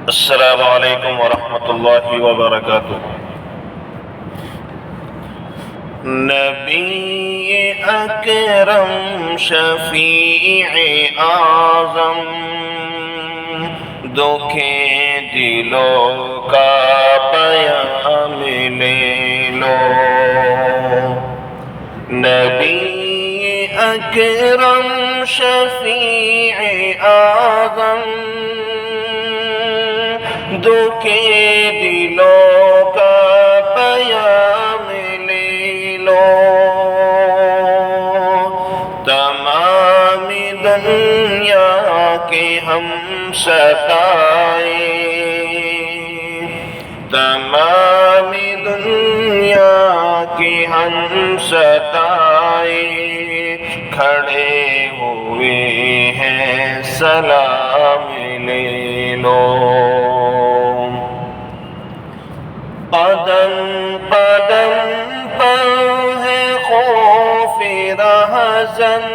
السلام علیکم ورحمۃ اللہ وبرکاتہ۔ نبی اکرم شفیع اعظم دکھیں دلوں کا پیام لے لو۔ نبی اکرم شفیع اعظم دکھیں دلوں کا پیام لے لو۔ تمام دنیا کے ہم ستائے، تمام دنیا کے ہم ستائے، کھڑے ہوئے ہیں سلام لے لو۔ قدم قدم پر ہے خوف رہزن،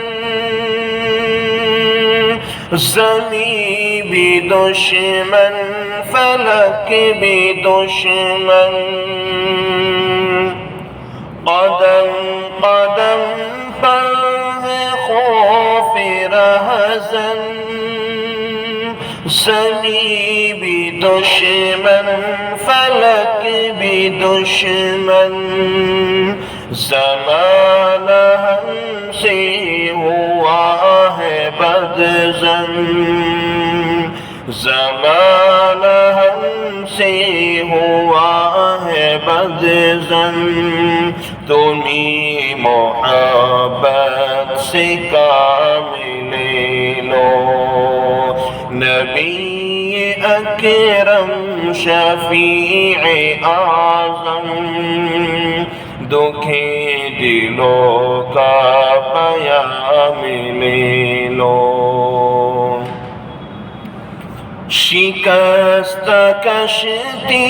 زمین بھی دشمن فلک بھی دشمن۔ قدم قدم پر ہے خوف رہزن، زمین بھی دشمن فلک بھی دشمن۔ زمانہ ہم سے ہوا ہے بدظن، زمانہ ہم سے ہوا ہے بدظن۔ تمہیں محبت سے کام لے لو۔ نبی اکرم شفیع اعظم دکھیں دلوں کا پیام لے لو۔ شکست کشتی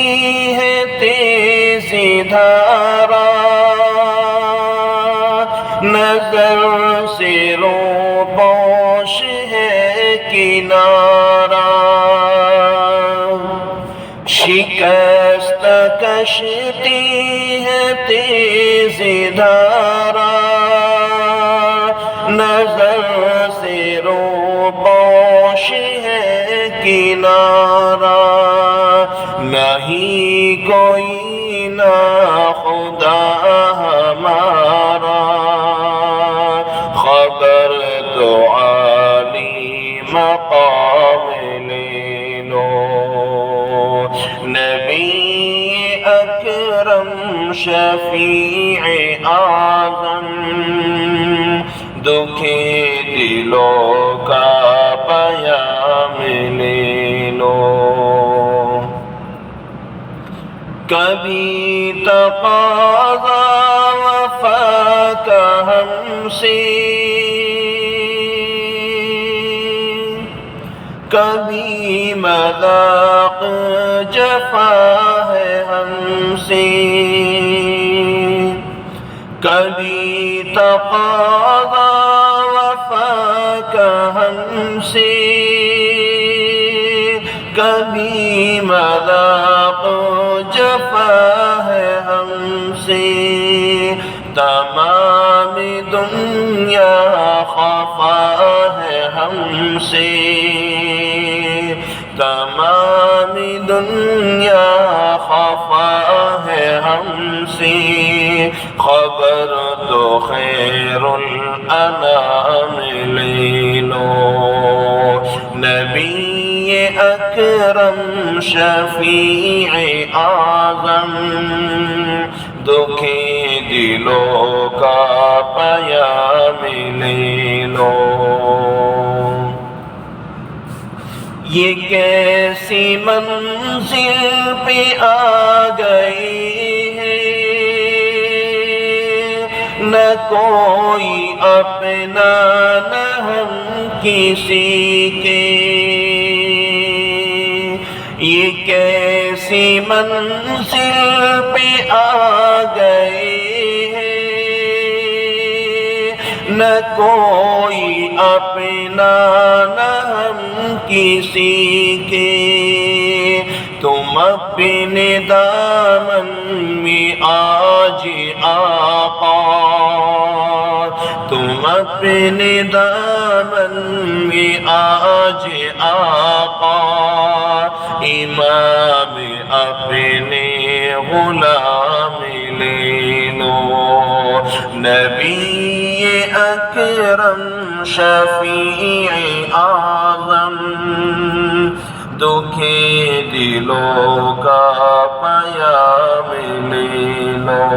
ہے تیز دھارا، نظر سے روپوش ہے کنارہ۔ شکست کشتی ہے تیز دھارا، نظر سے روپوش ہے کنارہ۔ نہیں کوئی نہ خدا ہمارا، خبر تو عالی مقام لے لو۔ نبی اکرم شفیع اعظم دکھیں دلوں کا پیام لے لو۔ کبھی تقاضا وفا کا ہم سے، کبھی مذاق جفا ہے ہم سے۔ کبھی تقاضا وفا کا ہم سے، کبھی مذاق جفا ہے ہم سے۔ تمام دنیا خفا ہے ہم سے، تمام دنیا خفا ہے ہم سے۔ خبر تو خیر الانام لے لو۔ نبی اکرم شفیع اعظم دکھیں دلوں کا پیام لے لو۔ یہ کیسی منزل پہ آ گئے ہیں، نہ کوئی اپنا نہ ہم کسی کے۔ یہ کیسی منزل پہ آ گئے ہیں، نہ کوئی اپنا نہ ہم کسی کے تم اپنے دامن میں آج آقا، تم اپنے دامن میں آج آقا، امام اپنے غلام لے لو، نبی اکرم شفیع اعظم، دکھے دلوں کا پیام لے لو۔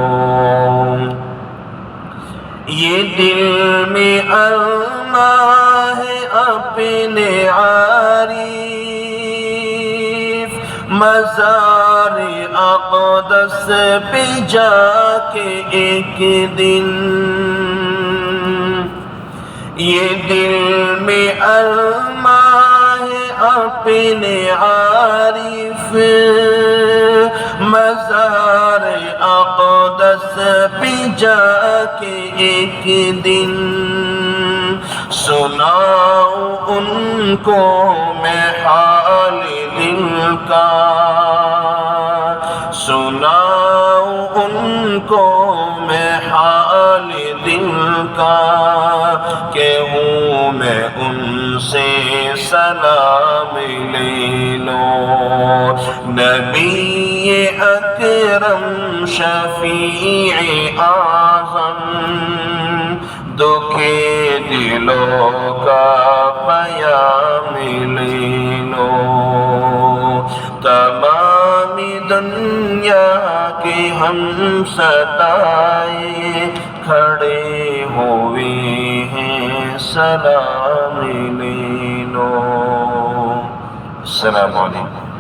یہ دل میں ارماں ہے اپنے عارف، مزار اقدس پہ جا کے ایک دن، یہ دل میں ارماں ہے اپنے عارف، مزار اقدس پہ جا کے ایک دن، سناؤں ان کو میں حال دل کا، سناؤں ان کو میں حال دل کا، کہ ہوں میں ان سے سلام لے لو، نبی اکرم شفیع اعظم، دکھے دلوں کا پیام لے لو۔ تمام دنیا کے ہم ستائے کھڑے ہوئے ہیں، سلام لے لو۔ السلام علیکم۔